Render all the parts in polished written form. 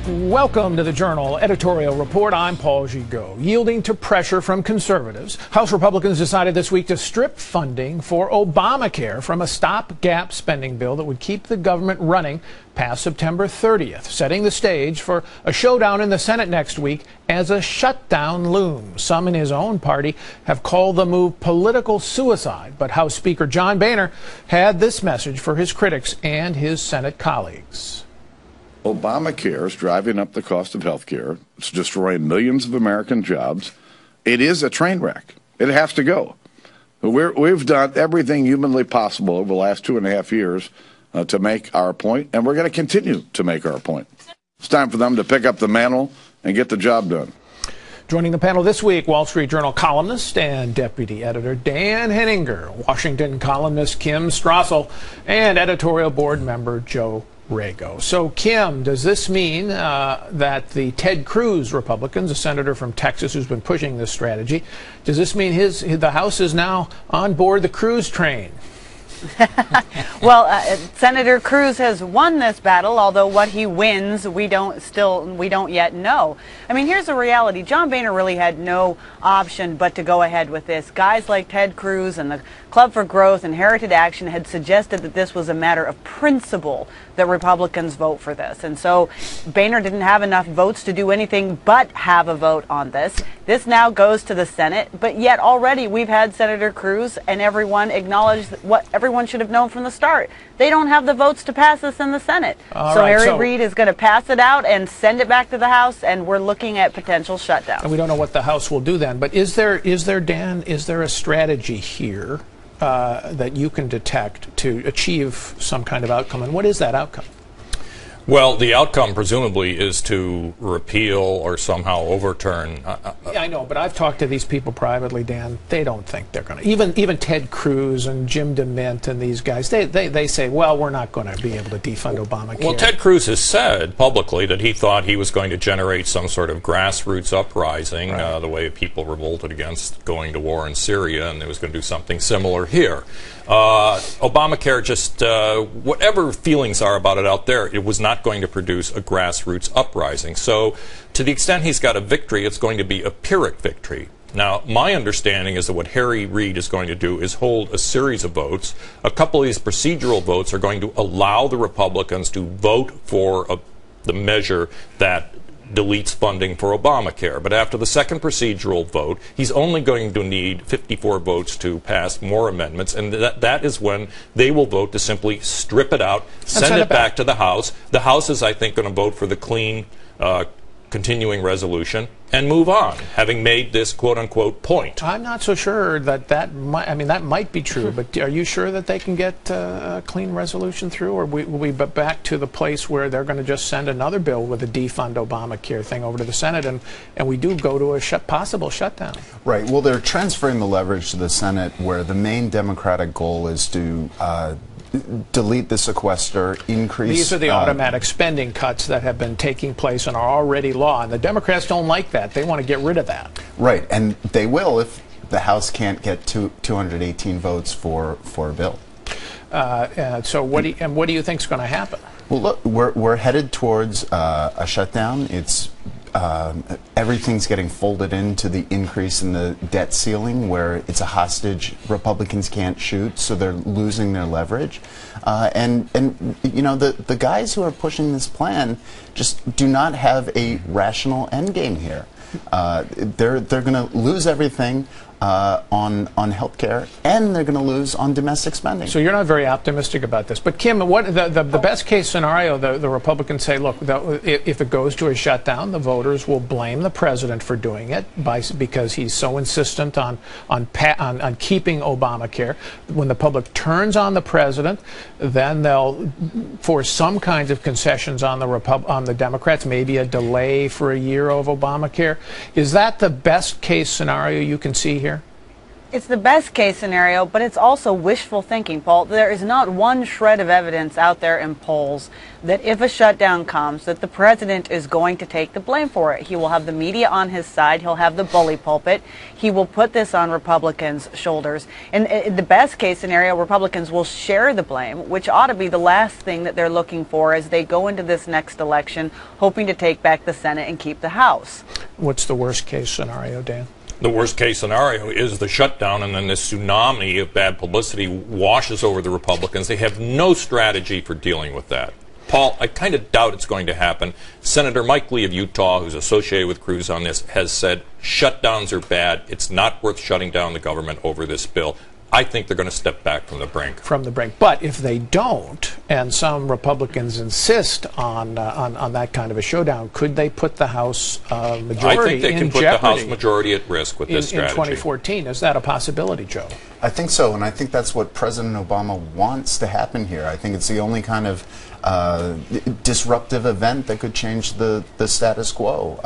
Welcome to the Journal Editorial Report. I'm Paul Gigot. Yielding to pressure from conservatives, House Republicans decided this week to strip funding for Obamacare from a stopgap spending bill that would keep the government running past September 30th, setting the stage for a showdown in the Senate next week as a shutdown looms. Some in his own party have called the move political suicide, but House Speaker John Boehner had this message for his critics and his Senate colleagues. Obamacare is driving up the cost of health care. It's destroying millions of American jobs. It is a train wreck. It has to go. We've done everything humanly possible over the last 2.5 years to make our point, and we're going to continue to make our point. It's time for them to pick up the mantle and get the job done. Joining the panel this week, Wall Street Journal columnist and deputy editor Dan Henninger, Washington columnist Kim Strassel, and editorial board member Joe Rago. So, Kim, does this mean that the Ted Cruz Republicans, a senator from Texas who's been pushing this strategy, does this mean the House is now on board the Cruz train? Well, Senator Cruz has won this battle, although what he wins, we don't yet know. I mean, here's the reality. John Boehner really had no option but to go ahead with this. Guys like Ted Cruz and the Club for Growth and Heritage Action had suggested that this was a matter of principle that Republicans vote for this. And so Boehner didn't have enough votes to do anything but have a vote on this. This now goes to the Senate, but yet already we've had Senator Cruz and everyone acknowledge what everyone should have known from the start. They don't have the votes to pass this in the Senate. So Harry Reid is going to pass it out and send it back to the House, and we're looking at potential shutdown. And we don't know what the House will do then. But is there, Dan, is there a strategy here that you can detect to achieve some kind of outcome? And what is that outcome? Well, the outcome presumably is to repeal or somehow overturn. Yeah, I know, but I've talked to these people privately, Dan. They don't think they're going to. Even Ted Cruz and Jim DeMint and these guys, they say, well, we're not going to be able to defund Obamacare. Well, Ted Cruz has said publicly that he thought he was going to generate some sort of grassroots uprising, right, the way people revolted against going to war in Syria, and they was going to do something similar here. Obamacare, just whatever feelings are about it out there, it was not going to produce a grassroots uprising. So to the extent he's got a victory, it's going to be a Pyrrhic victory. Now, my understanding is that what Harry Reid is going to do is hold a series of votes. A couple of these procedural votes are going to allow the Republicans to vote for the measure that deletes funding for Obamacare. But after the second procedural vote, he's only going to need 54 votes to pass more amendments, and that is when they will vote to simply strip it out, send it back to the House. The House is, I think, going to vote for the clean continuing resolution and move on, having made this quote-unquote point. I'm not so sure that might be true, but are you sure that they can get a clean resolution through, or will we be back to the place where they're going to just send another bill with a defund Obamacare thing over to the Senate, and we do go to a possible shutdown? Right. Well, they're transferring the leverage to the Senate, where the main Democratic goal is to delete the sequester, increase... These are the automatic spending cuts that have been taking place and are already law, and the Democrats don't like that. They want to get rid of that. Right, and they will if the House can't get 218 votes for a bill. So what do you think is going to happen? Well, look, we're headed towards a shutdown. It's everything's getting folded into the increase in the debt ceiling, where it's a hostage Republicans can't shoot, so they're losing their leverage. And you know, the guys who are pushing this plan just do not have a rational endgame here. They're going to lose everything on health care, and they're going to lose on domestic spending. So you're not very optimistic about this. But Kim, what the best case scenario, the Republicans say, look, if it goes to a shutdown, the voters will blame the president for doing it because he's so insistent on keeping Obamacare. When the public turns on the president, then they'll force some kinds of concessions on the Democrats, maybe a delay for a year of Obamacare. Is that the best case scenario you can see here? It's the best case scenario, but it's also wishful thinking, Paul. There is not one shred of evidence out there in polls that if a shutdown comes, that the president is going to take the blame for it. He will have the media on his side. He'll have the bully pulpit. He will put this on Republicans' shoulders. And in the best case scenario, Republicans will share the blame, which ought to be the last thing that they're looking for as they go into this next election, hoping to take back the Senate and keep the House. What's the worst case scenario, Dan? The worst case scenario is the shutdown, and then this tsunami of bad publicity washes over the Republicans. They have no strategy for dealing with that. Paul, I kind of doubt it's going to happen. Senator Mike Lee of Utah, who's associated with Cruz on this, has said shutdowns are bad. It's not worth shutting down the government over this bill. I think they're going to step back from the brink. From the brink. But if they don't, and some Republicans insist on that kind of a showdown, could they put the House majority in jeopardy? I think they can put the House majority at risk with this strategy. In 2014. Is that a possibility, Joe? I think so, and I think that's what President Obama wants to happen here. I think it's the only kind of disruptive event that could change the status quo.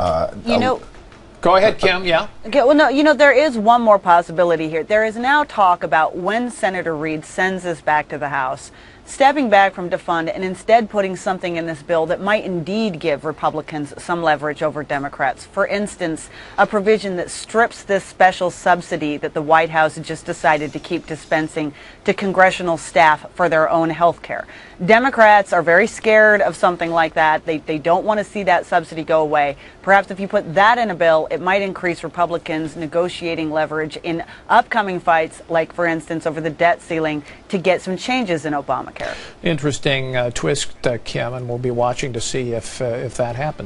Go ahead, Kim. Yeah. Okay, well, no, there is one more possibility here. There is now talk about when Senator Reid sends this back to the House, stepping back from defund and instead putting something in this bill that might indeed give Republicans some leverage over Democrats. For instance, a provision that strips this special subsidy that the White House just decided to keep dispensing to congressional staff for their own health care. Democrats are very scared of something like that. They don't want to see that subsidy go away. Perhaps if you put that in a bill, it might increase Republicans' negotiating leverage in upcoming fights, like, for instance, over the debt ceiling, to get some changes in Obamacare. Interesting twist, Kim, and we'll be watching to see if that happens.